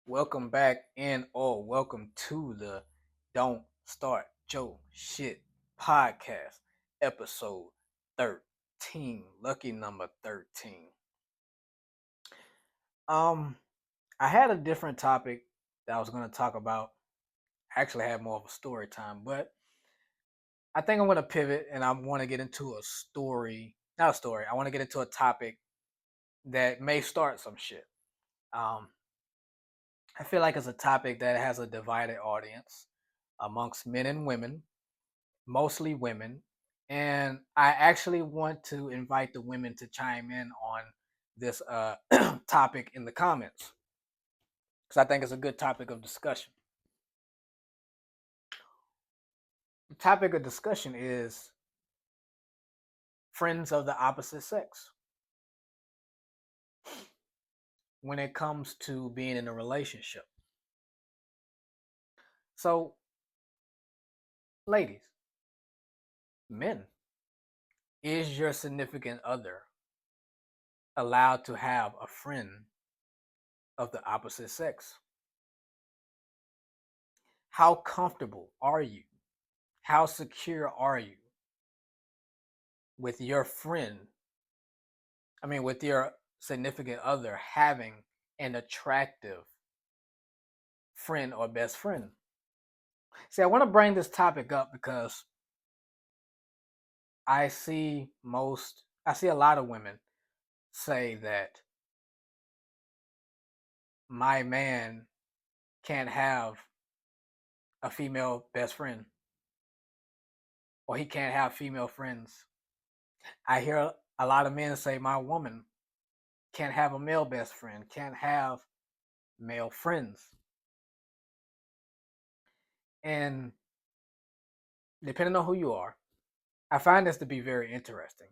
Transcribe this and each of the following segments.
Welcome back welcome to the Don't Start Joe Shit podcast, episode 13, lucky number 13. Um, I had a different topic that I was going to talk about. I actually had more of a story time, but I think I'm going to pivot and I want to get into a story, not a story. I want to get into a topic that may start some shit. Um, I feel like it's a topic that has a divided audience amongst men and women, mostly women. And I actually want to invite the women to chime in on this topic in the comments because I think it's a good topic of discussion. The topic of discussion is friends of the opposite sex when it comes to being in a relationship. So, ladies, men, is your significant other allowed to have a friend of the opposite sex? How comfortable are you? How secure are you with your friend? With your significant other having an attractive friend or best friend. See, I want to bring this topic up because I see a lot of women say that my man can't have a female best friend or he can't have female friends. I hear a lot of men say my woman can't have a male best friend, can't have male friends. And depending on who you are, I find this to be very interesting.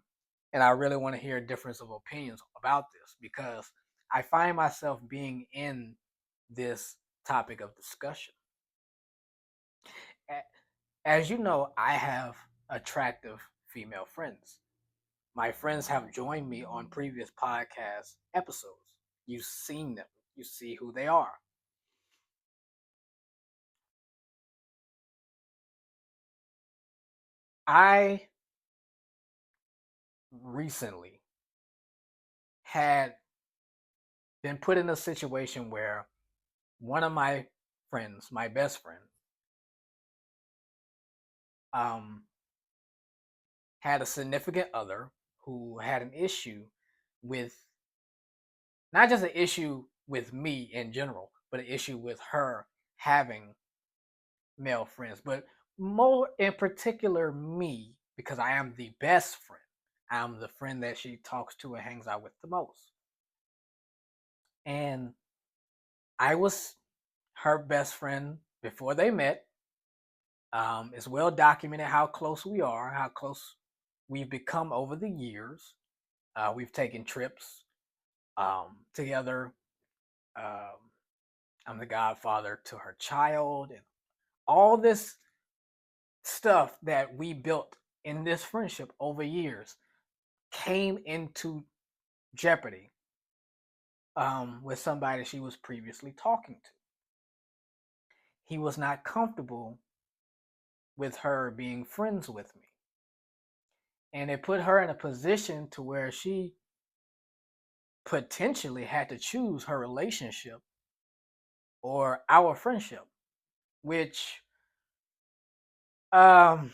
And I really want to hear a difference of opinions about this because I find myself being in this topic of discussion. As you know, I have attractive female friends. My friends have joined me on previous podcast episodes. You've seen them, you see who they are. I recently had been put in a situation where one of my friends, my best friend, um, had a significant other who had an issue with not just an issue with me in general, but an issue with her having male friends, but more in particular me because I am the best friend. I'm the friend that she talks to and hangs out with the most. And I was her best friend before they met. It's well documented how close we are, how close we've become over the years. We've taken trips together. Um, I'm the godfather to her child, and all this stuff that we built in this friendship over years came into jeopardy with somebody she was previously talking to. He was not comfortable with her being friends with me, and it put her in a position to where she potentially had to choose her relationship or our friendship, which um,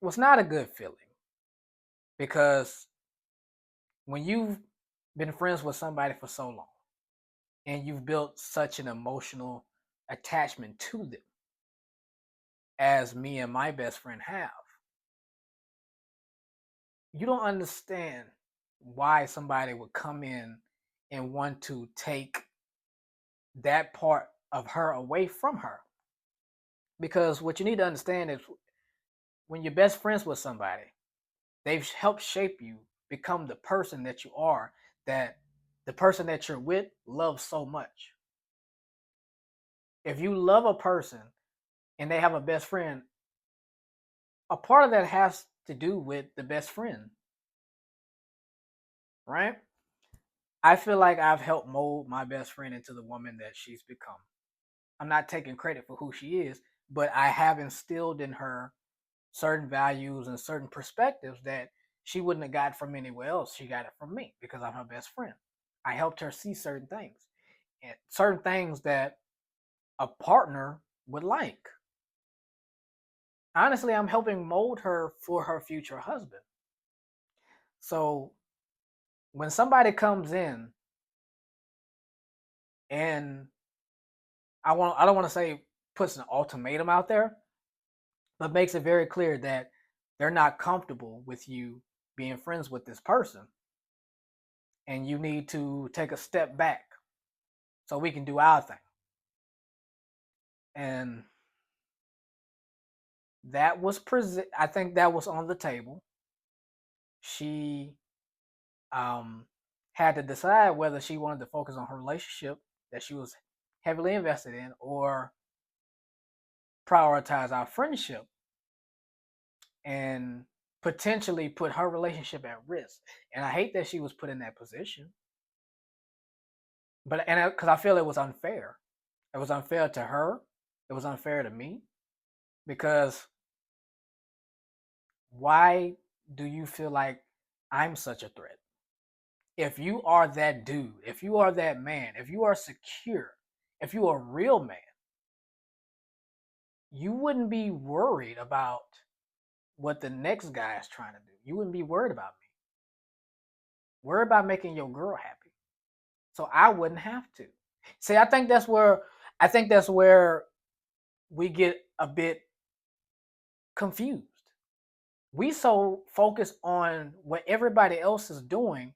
was not a good feeling because when you've been friends with somebody for so long and you've built such an emotional attachment to them as me and my best friend have, you don't understand why somebody would come in and want to take that part of her away from her. Because what you need to understand is when you're best friends with somebody, they've helped shape you become the person that you are, that the person that you're with loves so much. If you love a person and they have a best friend, a part of that has to do with the best friend, right? I feel like I've helped mold my best friend into the woman that she's become. I'm not taking credit for who she is, but I have instilled in her certain values and certain perspectives that she wouldn't have got from anywhere else. She got it from me because I'm her best friend. I helped her see certain things and certain things that a partner would like. Honestly, I'm helping mold her for her future husband. So when somebody comes in and I don't want to say puts an ultimatum out there, but makes it very clear that they're not comfortable with you being friends with this person and you need to take a step back so we can do our thing. And that was I think that was on the table. She um had to decide whether she wanted to focus on her relationship that she was heavily invested in or prioritize our friendship and potentially put her relationship at risk. And I hate that she was put in that position. But and because I feel it was unfair. It was unfair to her. It was unfair to me because why do you feel like I'm such a threat? If you are that dude, if you are that man, if you are secure, if you are a real man, you wouldn't be worried about what the next guy is trying to do. You wouldn't be worried about me. Worry about making your girl happy. So I wouldn't have to. See, I think that's where we get a bit confused. We so focus on what everybody else is doing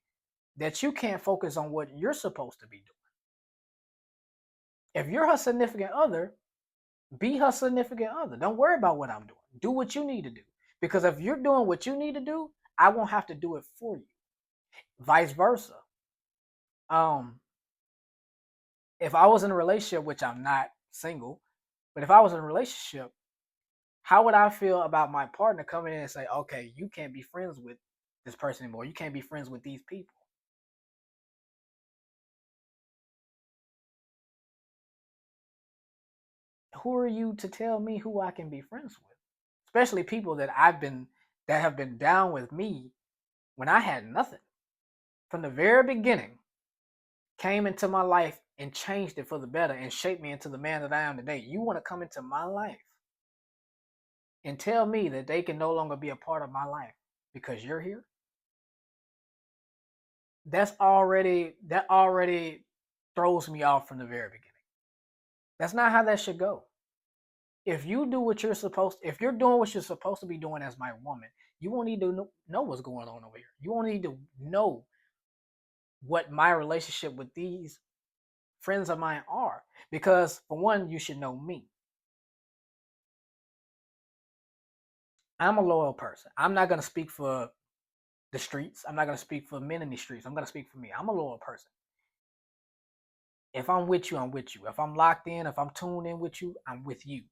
that you can't focus on what you're supposed to be doing. If you're her significant other, be her significant other. Don't worry about what I'm doing. Do what you need to do. Because if you're doing what you need to do, I won't have to do it for you. Vice versa. Um, if I was in a relationship, which I'm not single, but if I was in a relationship, how would I feel about my partner coming in and say, okay, you can't be friends with this person anymore. You can't be friends with these people. Who are you to tell me who I can be friends with? Especially people that have been down with me when I had nothing. From the very beginning, came into my life and changed it for the better and shaped me into the man that I am today. You want to come into my life and tell me that they can no longer be a part of my life because you're here? That already throws me off from the very beginning. That's not how that should go. If you do what you're supposed if you're doing what you're supposed to be doing as my woman, you won't need to know what's going on over here. You won't need to know what my relationship with these friends of mine are. Because for one, you should know me. I'm a loyal person. I'm not gonna speak for the streets. I'm not gonna speak for men in the streets. I'm gonna speak for me. I'm a loyal person. If I'm with you, I'm with you. If I'm locked in, if I'm tuned in with you, I'm with you.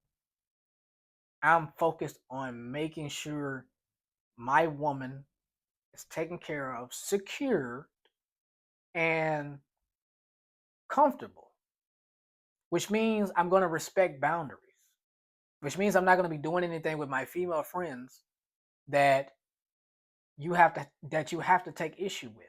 I'm focused on making sure my woman is taken care of, secure, and comfortable, which means I'm going to respect boundaries, which means I'm not going to be doing anything with my female friends that you have to take issue with.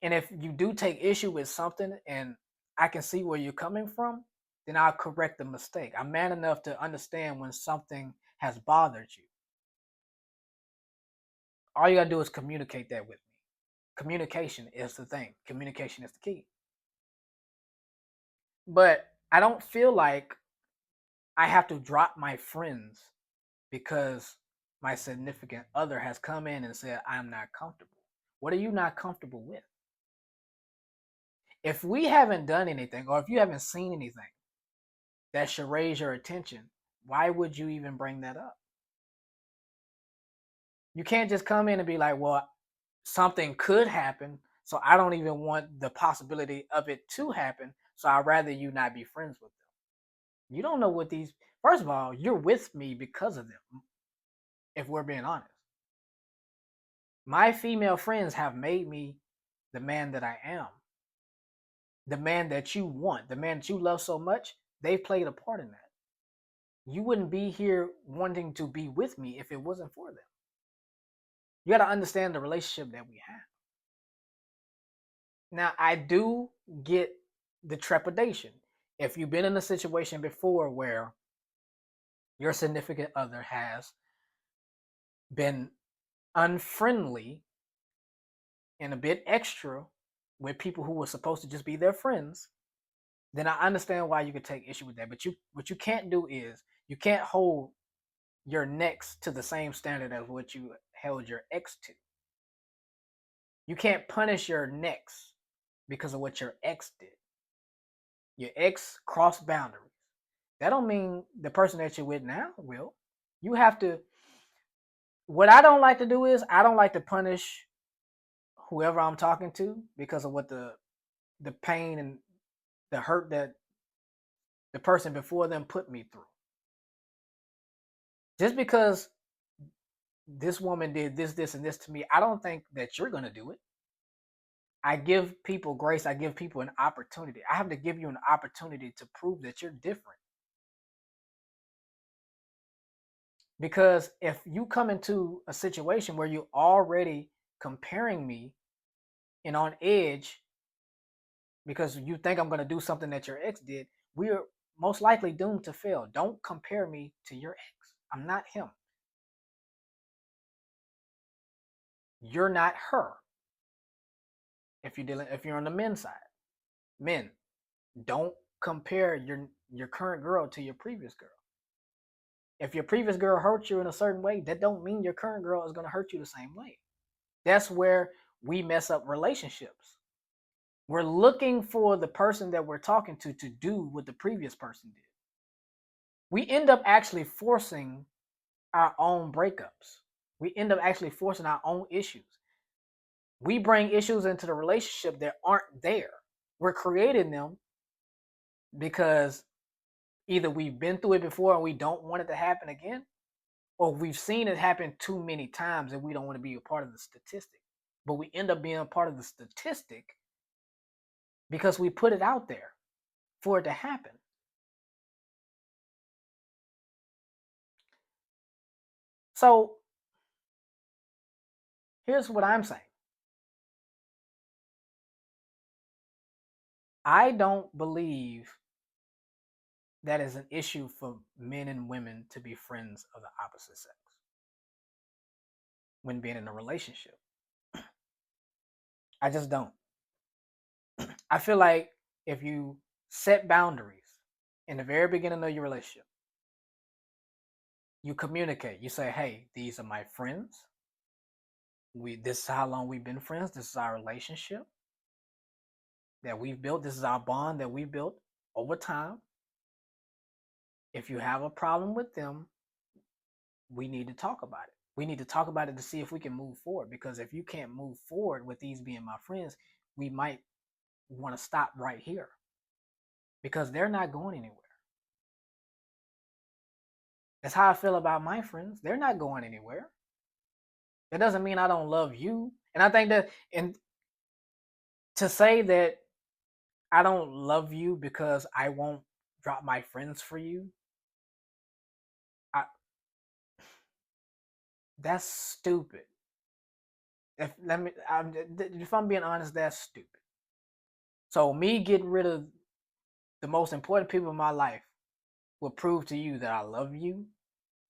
And if you do take issue with something and I can see where you're coming from, then I'll correct the mistake. I'm man enough to understand when something has bothered you. All you got to do is communicate that with me. Communication is the thing. Communication is the key. But I don't feel like I have to drop my friends because my significant other has come in and said, I'm not comfortable. What are you not comfortable with? If we haven't done anything or if you haven't seen anything that should raise your attention, why would you even bring that up? You can't just come in and be like, well, something could happen, so I don't even want the possibility of it to happen, so I'd rather you not be friends with them. You don't know what these, first of all, you're with me because of them, if we're being honest. My female friends have made me the man that I am, the man that you want, the man that you love so much, they played a part in that. You wouldn't be here wanting to be with me if it wasn't for them. You got to understand the relationship that we have. Now, I do get the trepidation. If you've been in a situation before where your significant other has been unfriendly and a bit extra with people who were supposed to just be their friends, then I understand why you could take issue with that. But what you can't do is you can't hold your next to the same standard as what you held your ex to. You can't punish your next because of what your ex did. Your ex crossed boundaries. That don't mean the person that you're with now will. You have to. What I don't like to do is I don't like to punish whoever I'm talking to because of what the pain and the hurt that the person before them put me through. Just because this woman did this, and this to me, I don't think that you're going to do it. I give people grace. I give people an opportunity. I have to give you an opportunity to prove that you're different. Because if you come into a situation where you're already comparing me and on edge because you think I'm going to do something that your ex did, we're most likely doomed to fail. Don't compare me to your ex. I'm not him. You're not her. If you're on the men's side, men, don't compare your current girl to your previous girl. If your previous girl hurt you in a certain way, that don't mean your current girl is going to hurt you the same way. That's where we mess up relationships. We're looking for the person that we're talking to do what the previous person did. We end up actually forcing our own breakups. We end up actually forcing our own issues. We bring issues into the relationship that aren't there. We're creating them because either we've been through it before and we don't want it to happen again, or we've seen it happen too many times and we don't want to be a part of the statistic. But we end up being a part of the statistic because we put it out there for it to happen. So here's what I'm saying. I don't believe that is an issue for men and women to be friends of the opposite sex when being in a relationship. I just don't. I feel like if you set boundaries in the very beginning of your relationship, you communicate. You say, "Hey, these are my friends. This is how long we've been friends. This is our relationship that we've built. This is our bond that we built over time. If you have a problem with them, we need to talk about it. We need to talk about it to see if we can move forward. Because if you can't move forward with these being my friends, we might want to stop right here because they're not going anywhere." That's how I feel about my friends. They're not going anywhere. That doesn't mean I don't love you. And I think that, and to say that I don't love you because I won't drop my friends for you, I, that's stupid. If I'm being honest, that's stupid. So me getting rid of the most important people in my life will prove to you that I love you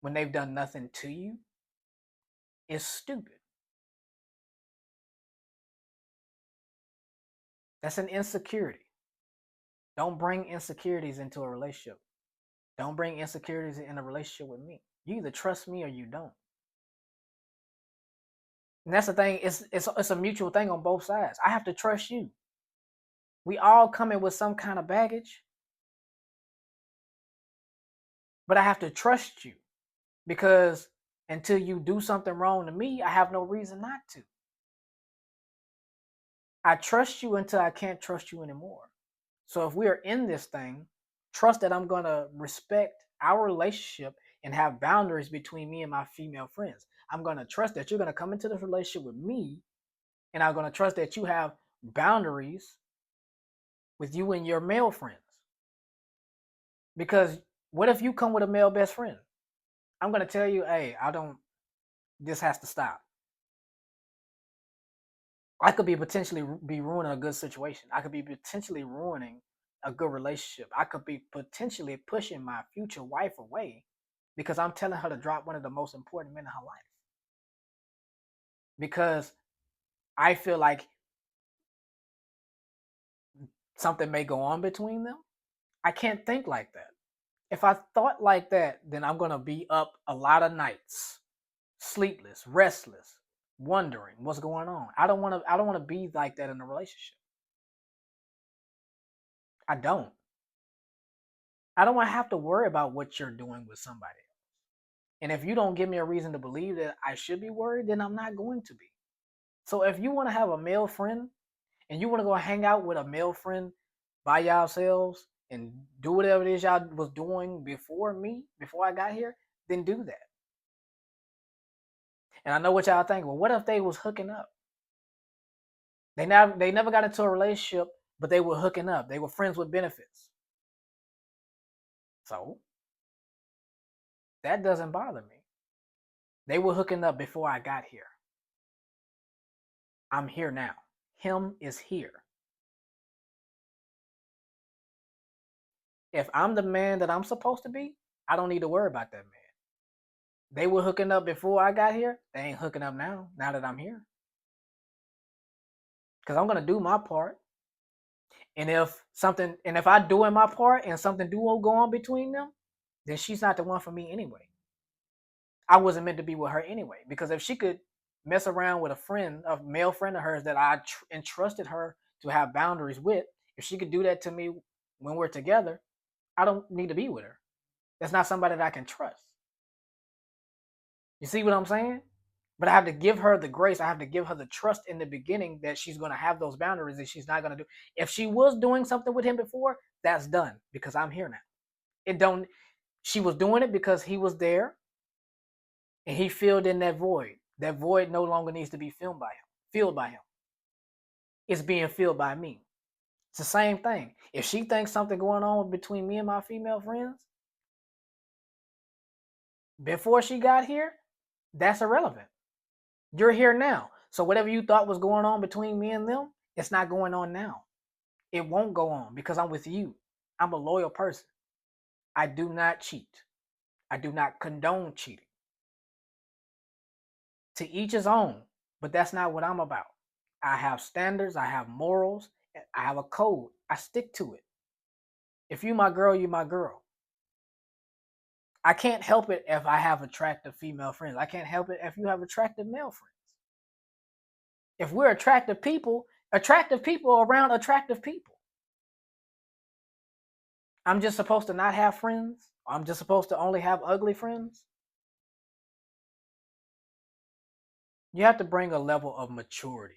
when they've done nothing to you is stupid. That's an insecurity. Don't bring insecurities into a relationship. Don't bring insecurities in a relationship with me. You either trust me or you don't. And that's the thing. It's a mutual thing on both sides. I have to trust you. We all come in with some kind of baggage, but I have to trust you because until you do something wrong to me, I have no reason not to. I trust you until I can't trust you anymore. So if we are in this thing, trust that I'm going to respect our relationship and have boundaries between me and my female friends. I'm going to trust that you're going to come into this relationship with me, and I'm going to trust that you have boundaries with you and your male friends. Because what if you come with a male best friend? I'm gonna tell you, hey, I don't. This has to stop. I could be potentially be ruining a good situation. I could be potentially ruining a good relationship. I could be potentially pushing my future wife away because I'm telling her to drop one of the most important men in her life. Because I feel like something may go on between them. I can't think like that. If I thought like that, then I'm gonna be up a lot of nights, sleepless, restless, wondering what's going on. I don't want to. I don't want to be like that in a relationship. I don't. I don't want to have to worry about what you're doing with somebody. And if you don't give me a reason to believe that I should be worried, then I'm not going to be. So if you want to have a male friend and you want to go hang out with a male friend by yourselves and do whatever it is y'all was doing before me, before I got here, then do that. And I know what y'all think. Well, what if they was hooking up? They never got into a relationship, but they were hooking up. They were friends with benefits. So that doesn't bother me. They were hooking up before I got here. I'm here now. Him is here. If I'm the man that I'm supposed to be, I don't need to worry about that man. They were hooking up before I got here. They ain't hooking up now, now that I'm here. Because I'm gonna do my part. And if I doing my part and something do go on between them, then she's not the one for me anyway. I wasn't meant to be with her anyway. Because if she could mess around with a male friend of hers that I entrusted her to have boundaries with, if she could do that to me when we're together, I don't need to be with her. That's not somebody that I can trust. You see what I'm saying? But I have to give her the grace. I have to give her the trust in the beginning that she's going to have those boundaries and she's not going to do. If she was doing something with him before, that's done because I'm here now. It don't. She was doing it because he was there and he filled in that void. That void no longer needs to be filled by him. Filled by him. It's being filled by me. It's the same thing. If she thinks something going on between me and my female friends before she got here, that's irrelevant. You're here now. So whatever you thought was going on between me and them, it's not going on now. It won't go on because I'm with you. I'm a loyal person. I do not cheat. I do not condone cheating. To each his own, but that's not what I'm about. I have standards, I have morals, I have a code. I stick to it. If you my girl, you my girl. I can't help it if I have attractive female friends. I can't help it if you have attractive male friends. If we're attractive people around attractive people. I'm just supposed to not have friends? I'm just supposed to only have ugly friends? You have to bring a level of maturity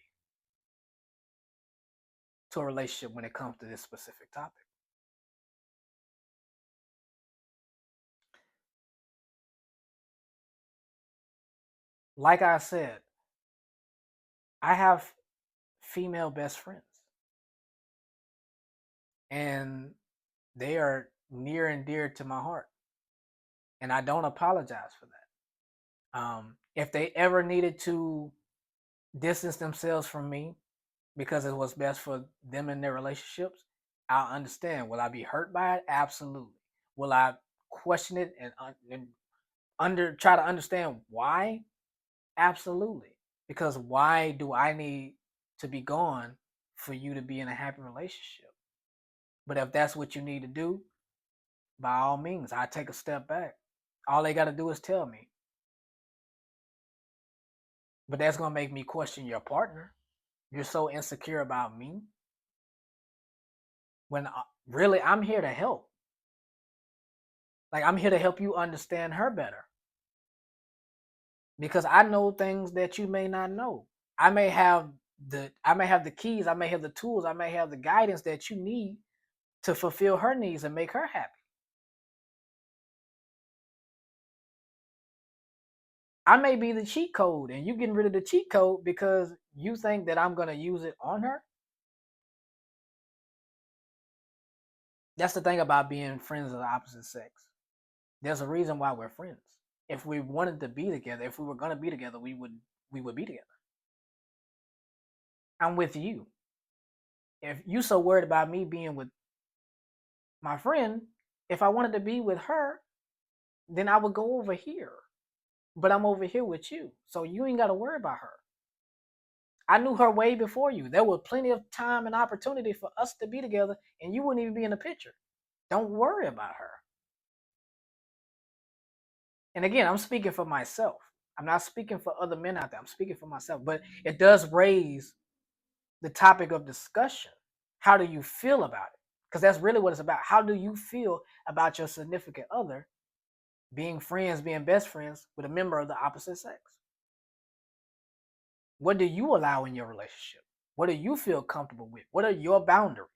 to a relationship when it comes to this specific topic. Like I said, I have female best friends, and they are near and dear to my heart, and I don't apologize for that. If they ever needed to distance themselves from me because it was best for them in their relationships, I'll understand. Will I be hurt by it? Absolutely. Will I question it and try to understand why? Absolutely. Because why do I need to be gone for you to be in a happy relationship? But if that's what you need to do, by all means, I take a step back. All they got to do is tell me. But that's going to make me question your partner. You're so insecure about me when really I'm here to help. Like I'm here to help you understand her better because I know things that you may not know. I may have the keys, I may have the tools, I may have the guidance that you need to fulfill her needs and make her happy. I may be the cheat code and you getting rid of the cheat code because you think that I'm going to use it on her. That's the thing about being friends of the opposite sex. There's a reason why we're friends. If we wanted to be together, if we were gonna be together, we would be together. I'm with you. If you so worried about me being with my friend, if I wanted to be with her, then I would go over here. But I'm over here with you. So you ain't gotta worry about her. I knew her way before you. There was plenty of time and opportunity for us to be together, and you wouldn't even be in the picture. Don't worry about her. And again, I'm speaking for myself. I'm not speaking for other men out there. I'm speaking for myself. But it does raise the topic of discussion. How do you feel about it? Because that's really what it's about. How do you feel about your significant other being friends, being best friends with a member of the opposite sex? What do you allow in your relationship? What do you feel comfortable with? What are your boundaries?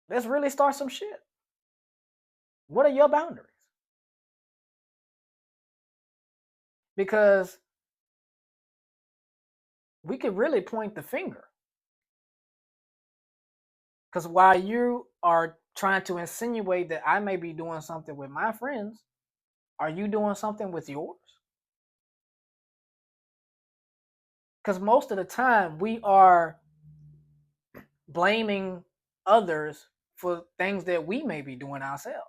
Let's really start some shit. What are your boundaries? Because we could really point the finger. Because while you are trying to insinuate that I may be doing something with my friends, are you doing something with yours? Because most of the time we are blaming others for things that we may be doing ourselves.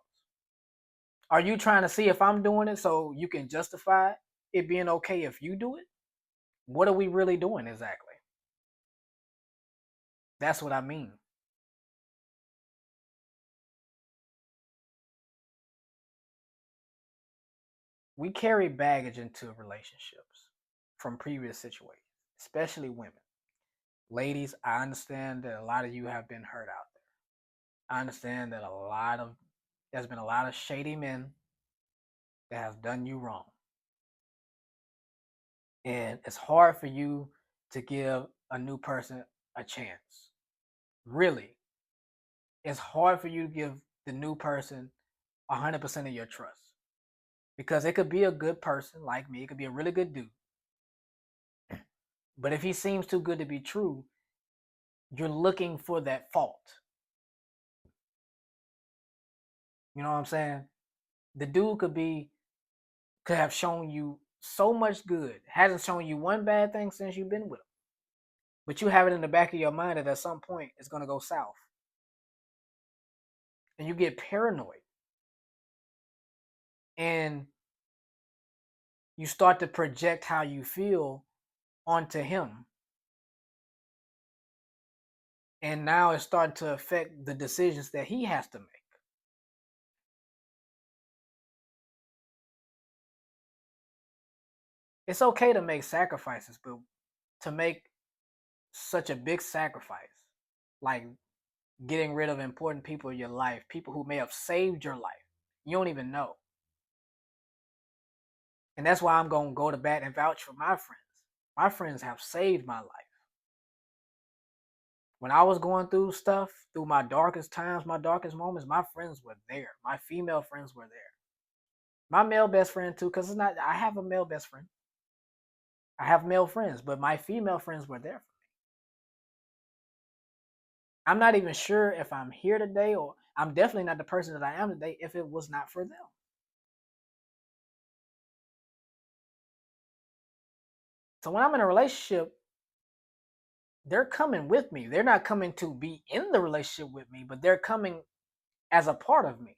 Are you trying to see if I'm doing it so you can justify it being okay if you do it? What are we really doing exactly? That's what I mean. We carry baggage into relationships from previous situations, especially women. Ladies, I understand that a lot of you have been hurt out there. I understand that there's been a lot of shady men that have done you wrong. And it's hard for you to give a new person a chance. Really, it's hard for you to give the new person 100% of your trust because it could be a good person like me, it could be a really good dude. But if he seems too good to be true, you're looking for that fault. You know what I'm saying? The dude could have shown you so much good, hasn't shown you one bad thing since you've been with him. But you have it in the back of your mind that at some point it's gonna go south. And you get paranoid. And you start to project how you feel onto him. And now it's starting to affect the decisions that he has to make. It's okay to make sacrifices, but to make such a big sacrifice, like getting rid of important people in your life, people who may have saved your life, you don't even know. And that's why I'm going to go to bat and vouch for my friends. My friends have saved my life. When I was going through stuff, through my darkest times, my darkest moments, my friends were there. My female friends were there. My male best friend too, because it's not. I have a male best friend. I have male friends, but my female friends were there for me. I'm not even sure if I'm here today, or I'm definitely not the person that I am today if it was not for them. So when I'm in a relationship, they're coming with me. They're not coming to be in the relationship with me, but they're coming as a part of me.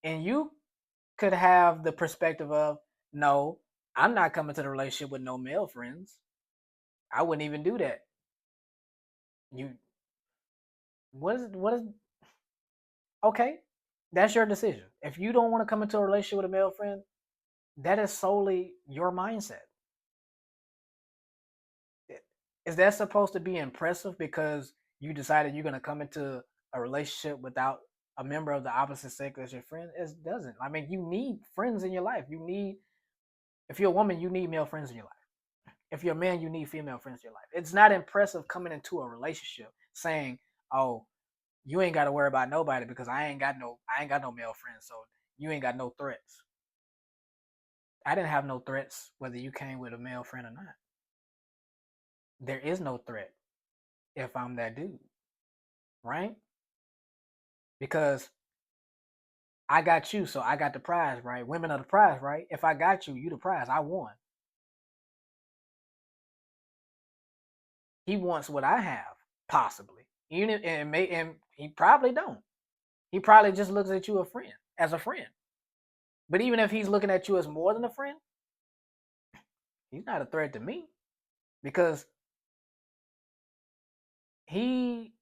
And you could have the perspective of, no, I'm not coming to the relationship with no male friends. I wouldn't even do that. You what is okay? That's your decision. If you don't want to come into a relationship with a male friend, that is solely your mindset. Is that supposed to be impressive because you decided you're going to come into a relationship without a member of the opposite sex as your friend? It doesn't. I mean, you need friends in your life. If you're a woman, you need male friends in your life. If you're a man, you need female friends in your life. It's not impressive coming into a relationship saying, "Oh, you ain't got to worry about nobody because I ain't got no male friends, so you ain't got no threats." I didn't have no threats whether you came with a male friend or not. There is no threat if I'm that dude, right? Because I got you, so I got the prize, right? Women are the prize, right? If I got you, you the prize. I won. He wants what I have, possibly. Even if, and he probably don't. He probably just looks at you as a friend. But even if he's looking at you as more than a friend, he's not a threat to me because he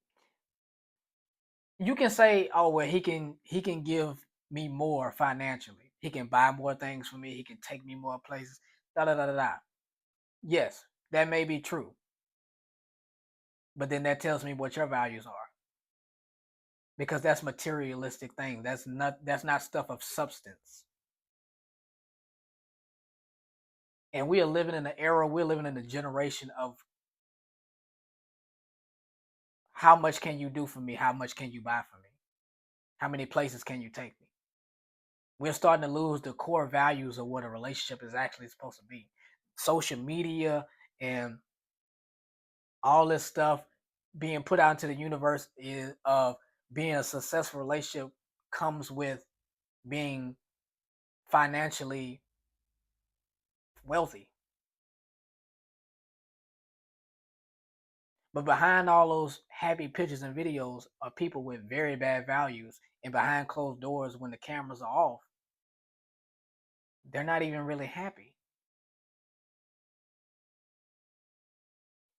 you can say, oh well, he can give me more financially. He can buy more things for me. He can take me more places. Da da da da da. Yes, that may be true, but then that tells me what your values are because that's materialistic thing. That's not stuff of substance. And we are living in an era. We're living in a generation of how much can you do for me? How much can you buy for me? How many places can you take me? We're starting to lose the core values of what a relationship is actually supposed to be. Social media and all this stuff being put out into the universe is of being a successful relationship comes with being financially wealthy. But behind all those happy pictures and videos are people with very bad values, and behind closed doors when the cameras are off, they're not even really happy.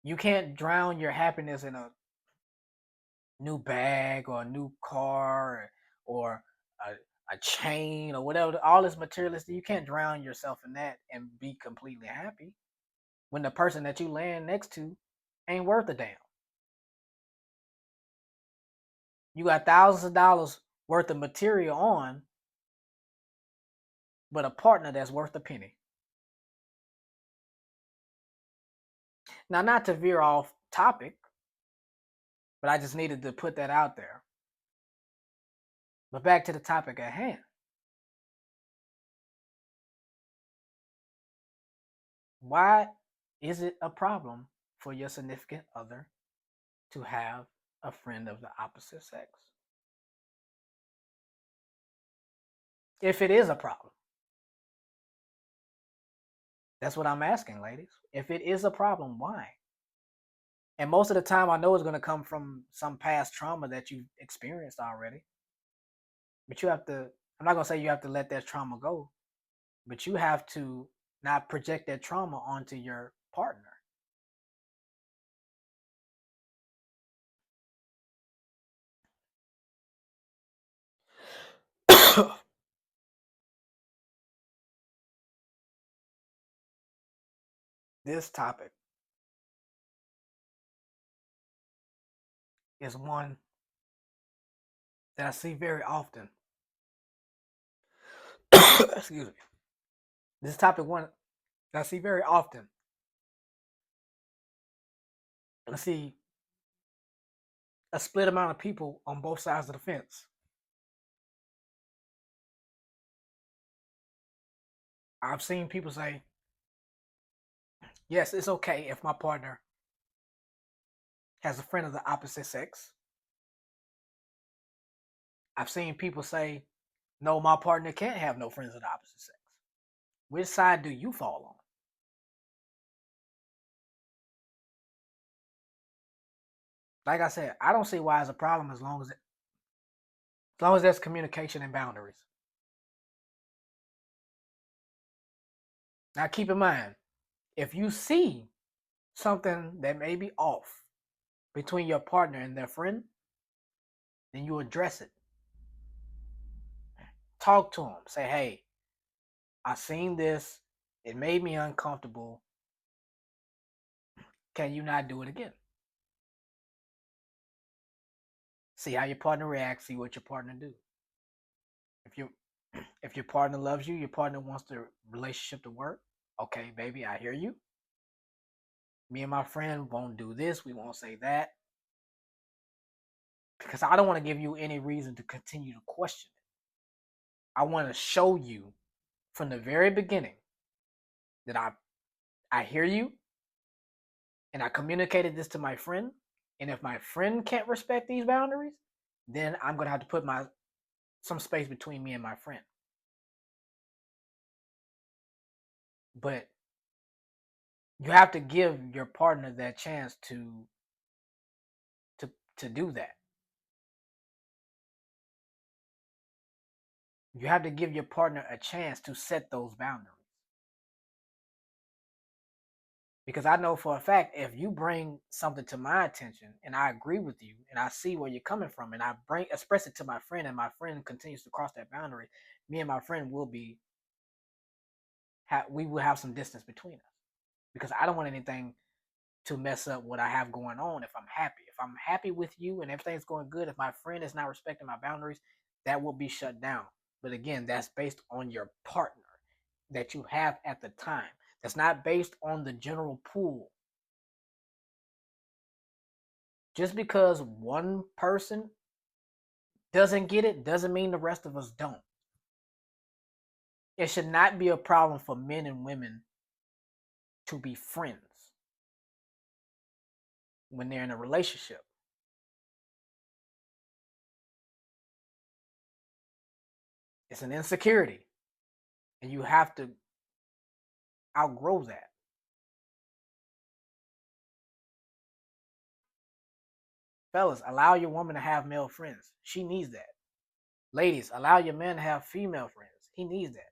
You can't drown your happiness in a new bag or a new car or a chain or whatever. All this materialistic, you can't drown yourself in that and be completely happy when the person that you laying next to ain't worth a damn. You got thousands of dollars worth of material on, but a partner that's worth a penny. Now, not to veer off topic, but I just needed to put that out there. But back to the topic at hand. Why is it a problem for your significant other to have a friend of the opposite sex? If it is a problem, that's what I'm asking, ladies. If it is a problem, why? And most of the time, I know it's going to come from some past trauma that you've experienced already. But you have to, I'm not going to say you have to let that trauma go, but you have to not project that trauma onto your partner. This topic is one that I see very often. Excuse me. This topic one that I see very often. I see a split amount of people on both sides of the fence. I've seen people say, yes, it's okay if my partner has a friend of the opposite sex. I've seen people say, no, my partner can't have no friends of the opposite sex. Which side do you fall on? Like I said, I don't see why it's a problem as long as there's communication and boundaries. Now keep in mind, if you see something that may be off between your partner and their friend, then you address it. Talk to them. Say, hey, I seen this. It made me uncomfortable. Can you not do it again? See how your partner reacts. See what your partner do. If you if your partner loves you, your partner wants the relationship to work. Okay, baby, I hear you. Me and my friend won't do this. We won't say that because I don't want to give you any reason to continue to question it. I want to show you from the very beginning that I hear you and I communicated this to my friend. And if my friend can't respect these boundaries, then I'm gonna have to put some space between me and my friend. But you have to give your partner that chance to to do that. You have to give your partner a chance to set those boundaries. Because I know for a fact, if you bring something to my attention and I agree with you and I see where you're coming from and I express it to my friend and my friend continues to cross that boundary, me and my friend we will have some distance between us because I don't want anything to mess up what I have going on if I'm happy. If I'm happy with you and everything's going good, if my friend is not respecting my boundaries, that will be shut down. But again, that's based on your partner that you have at the time. That's not based on the general pool. Just because one person doesn't get it doesn't mean the rest of us don't. It should not be a problem for men and women to be friends when they're in a relationship. It's an insecurity, and you have to outgrow that. Fellas, allow your woman to have male friends. She needs that. Ladies, allow your man to have female friends. He needs that.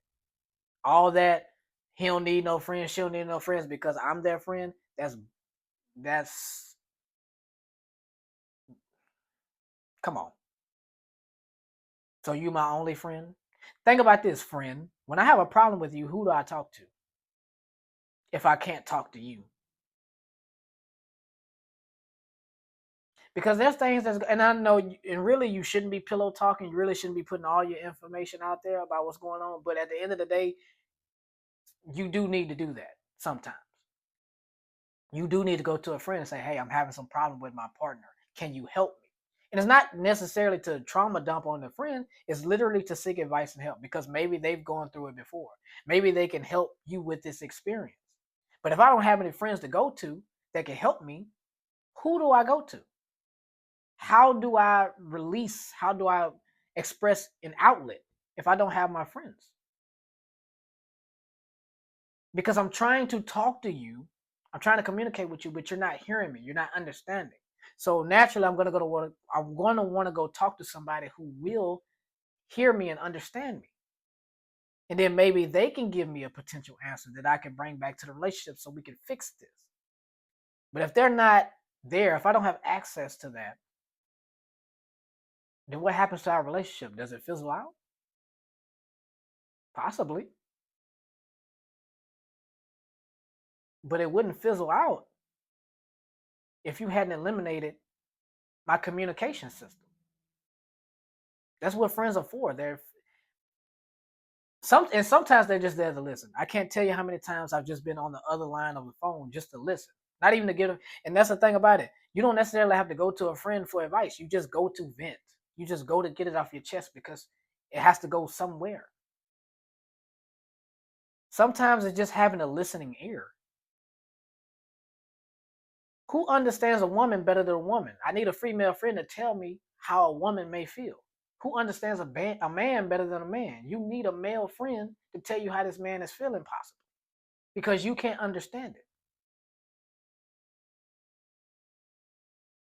All that he don't need no friends, she don't need no friends because I'm their friend. That's come on. So you my only friend? Think about this, friend. When I have a problem with you, who do I talk to? If I can't talk to you. Because there's things and I know, and really you shouldn't be pillow talking. You really shouldn't be putting all your information out there about what's going on. But at the end of the day, you do need to do that sometimes. You do need to go to a friend and say, hey, I'm having some problem with my partner. Can you help me? And it's not necessarily to trauma dump on the friend. It's literally to seek advice and help because maybe they've gone through it before. Maybe they can help you with this experience. But if I don't have any friends to go to that can help me, who do I go to? How do I release? How do I express an outlet if I don't have my friends? Because I'm trying to talk to you, I'm trying to communicate with you, but you're not hearing me. You're not understanding. So naturally, I'm going to want to go talk to somebody who will hear me and understand me. And then maybe they can give me a potential answer that I can bring back to the relationship so we can fix this. But if they're not there, if I don't have access to that, then what happens to our relationship? Does it fizzle out? Possibly. But it wouldn't fizzle out if you hadn't eliminated my communication system. That's what friends are for. Sometimes they're just there to listen. I can't tell you how many times I've just been on the other line of the phone just to listen. Not even to get them. And that's the thing about it. You don't necessarily have to go to a friend for advice. You just go to vent. You just go to get it off your chest because it has to go somewhere. Sometimes it's just having a listening ear. Who understands a woman better than a woman? I need a female friend to tell me how a woman may feel. Who understands a man better than a man? You need a male friend to tell you how this man is feeling, possibly, because you can't understand it.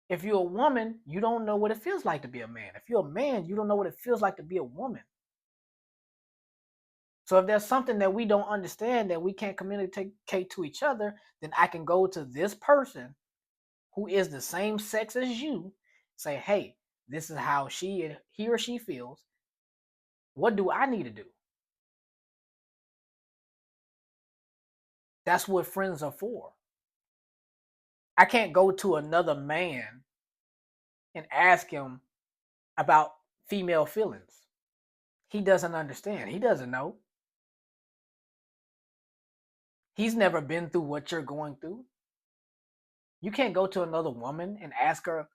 If you're a woman, you don't know what it feels like to be a man. If you're a man, you don't know what it feels like to be a woman. So if there's something that we don't understand that we can't communicate to each other, then I can go to this person who is the same sex as you, say, hey, this is how he or she feels. What do I need to do? That's what friends are for. I can't go to another man and ask him about female feelings. He doesn't understand. He doesn't know. He's never been through what you're going through. You can't go to another woman and ask her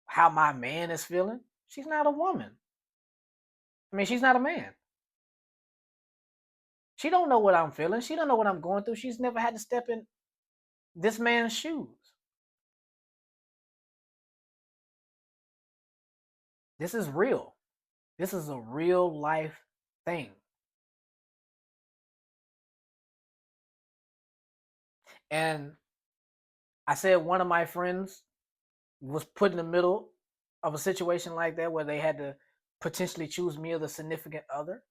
how my man is feeling. She's not a woman. I mean, she's not a man. She don't know what I'm feeling. She don't know what I'm going through. She's never had to step in this man's shoes. This is real. This is a real life thing. And I said one of my friends was put in the middle of a situation like that where they had to potentially choose me as a significant other.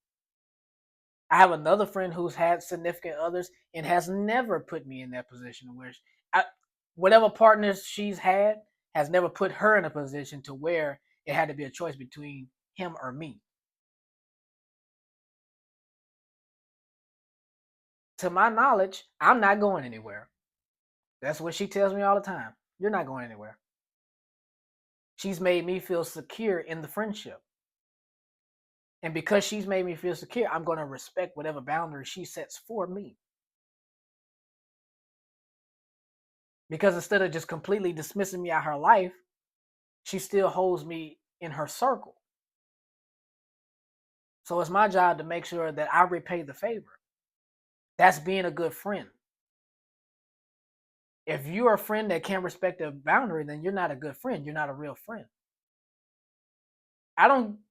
I have another friend who's had significant others and has never put me in that position where I, whatever partners she's had has never put her in a position to where it had to be a choice between him or me. To my knowledge, I'm not going anywhere. That's what she tells me all the time. You're not going anywhere. She's made me feel secure in the friendship. And because she's made me feel secure, I'm going to respect whatever boundaries she sets for me. Because instead of just completely dismissing me out her life, she still holds me in her circle. So it's my job to make sure that I repay the favor. That's being a good friend. If you're a friend that can't respect a boundary, then you're not a good friend. You're not a real friend.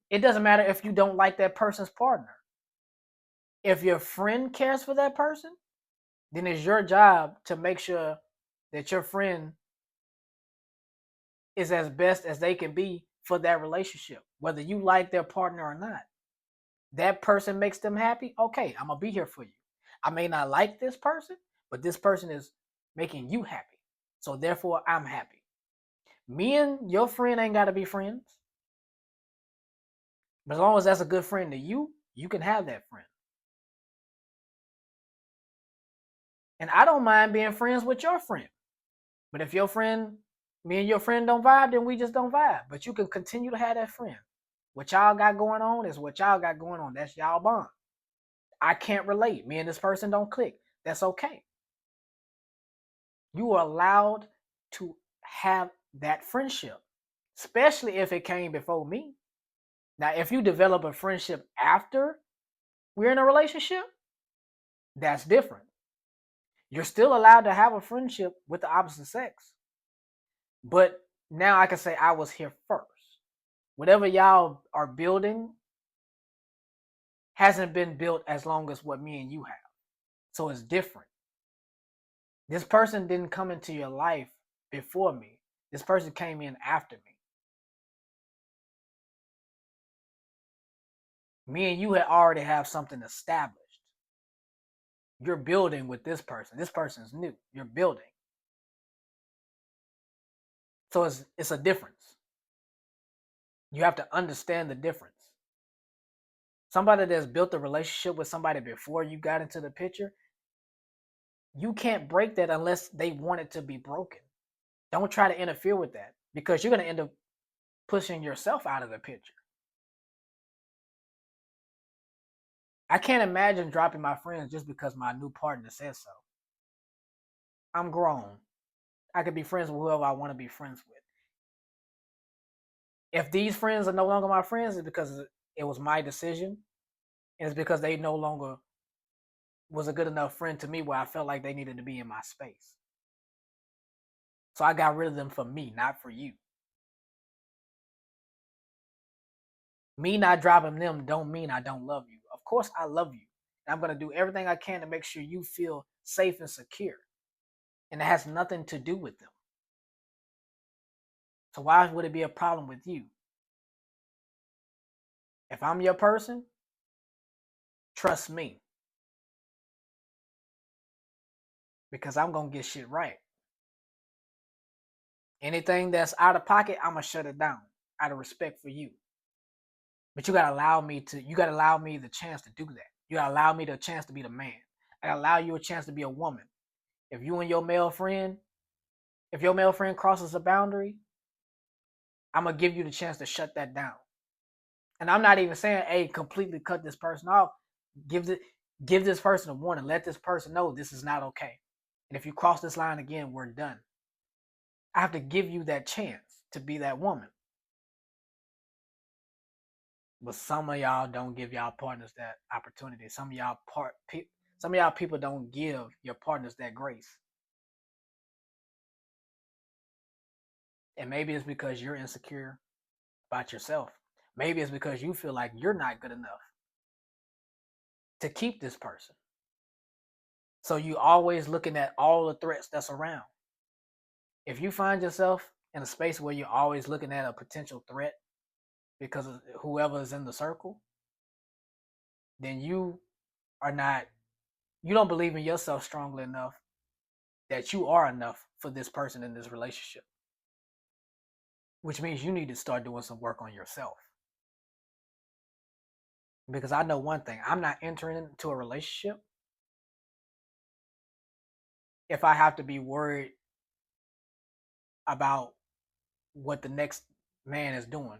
It doesn't matter if you don't like that person's partner. If your friend cares for that person, then it's your job to make sure that your friend is as best as they can be for that relationship, whether you like their partner or not. That person makes them happy. Okay, I'm going to be here for you. I may not like this person, but this person is making you happy. So therefore, I'm happy. Me and your friend ain't got to be friends. But as long as that's a good friend to you, you can have that friend. And I don't mind being friends with your friend. But if me and your friend don't vibe, then we just don't vibe. But you can continue to have that friend. What y'all got going on is what y'all got going on. That's y'all bond. I can't relate. Me and this person don't click. That's okay. You are allowed to have that friendship, especially if it came before me. Now, if you develop a friendship after we're in a relationship, that's different. You're still allowed to have a friendship with the opposite sex. But now I can say I was here first. Whatever y'all are building hasn't been built as long as what me and you have. So it's different. This person didn't come into your life before me. This person came in after me. Me and you had already have something established. You're building with this person. This person's new. You're building. So it's a difference. You have to understand the difference. Somebody that's built a relationship with somebody before you got into the picture, you can't break that unless they want it to be broken. Don't try to interfere with that because you're going to end up pushing yourself out of the picture. I can't imagine dropping my friends just because my new partner says so. I'm grown. I could be friends with whoever I want to be friends with. If these friends are no longer my friends, it's because it was my decision. And it's because they no longer was a good enough friend to me where I felt like they needed to be in my space. So I got rid of them for me, not for you. Me not dropping them don't mean I don't love you. Of course I love you. And I'm going to do everything I can to make sure you feel safe and secure. And it has nothing to do with them. So why would it be a problem with you? If I'm your person, trust me. Because I'm going to get shit right. Anything that's out of pocket, I'm going to shut it down out of respect for you. But you gotta allow me the chance to do that. You gotta allow me the chance to be the man. I gotta allow you a chance to be a woman. If you and your male friend, if your male friend crosses a boundary, I'm gonna give you the chance to shut that down. And I'm not even saying, hey, completely cut this person off. Give this person a warning. Let this person know this is not okay. And if you cross this line again, we're done. I have to give you that chance to be that woman. But some of y'all don't give y'all partners that opportunity. Some of y'all people don't give your partners that grace. And maybe it's because you're insecure about yourself. Maybe it's because you feel like you're not good enough to keep this person. So you always looking at all the threats that's around. If you find yourself in a space where you're always looking at a potential threat because of whoever is in the circle, then you don't believe in yourself strongly enough that you are enough for this person in this relationship. Which means you need to start doing some work on yourself. Because I know one thing, I'm not entering into a relationship if I have to be worried about what the next man is doing.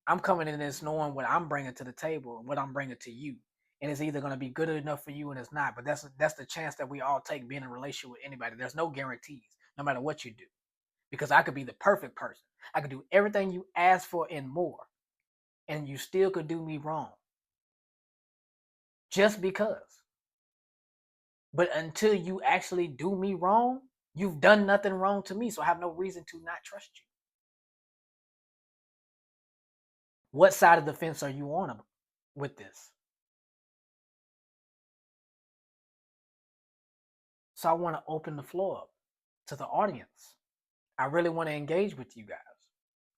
I'm coming in this knowing what I'm bringing to the table and what I'm bringing to you. And it's either going to be good enough for you and it's not. But that's the chance that we all take being in a relationship with anybody. There's no guarantees, no matter what you do. Because I could be the perfect person. I could do everything you ask for and more. And you still could do me wrong. Just because. But until you actually do me wrong, you've done nothing wrong to me. So I have no reason to not trust you. What side of the fence are you on with this? So I want to open the floor up to the audience. I really want to engage with you guys.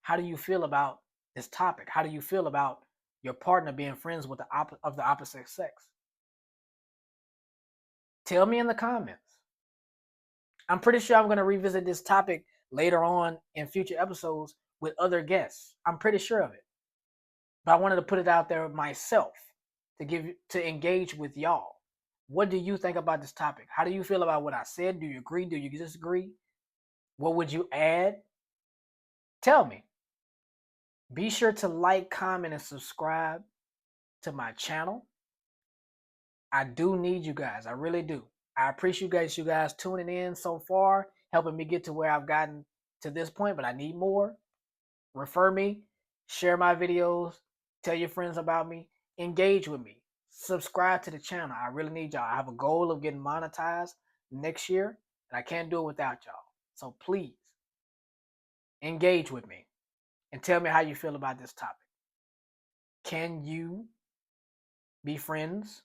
How do you feel about this topic? How do you feel about your partner being friends with the opposite sex? Tell me in the comments. I'm pretty sure I'm going to revisit this topic later on in future episodes with other guests. I'm pretty sure of it. But I wanted to put it out there myself to engage with y'all. What do you think about this topic? How do you feel about what I said? Do you agree? Do you disagree? What would you add? Tell me. Be sure to like, comment, and subscribe to my channel. I do need you guys. I really do. I appreciate you guys tuning in so far, helping me get to where I've gotten to this point, but I need more. Refer me, share my videos, tell your friends about me, engage with me, subscribe to the channel. I really need y'all. I have a goal of getting monetized next year, and I can't do it without y'all. So please engage with me and tell me how you feel about this topic. Can you be friends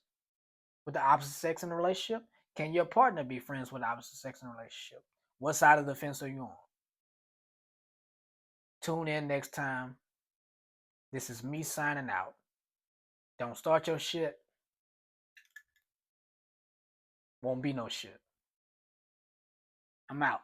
with the opposite sex in a relationship? Can your partner be friends with the opposite sex in a relationship? What side of the fence are you on? Tune in next time. This is me signing out. Don't start your shit. Won't be no shit. I'm out.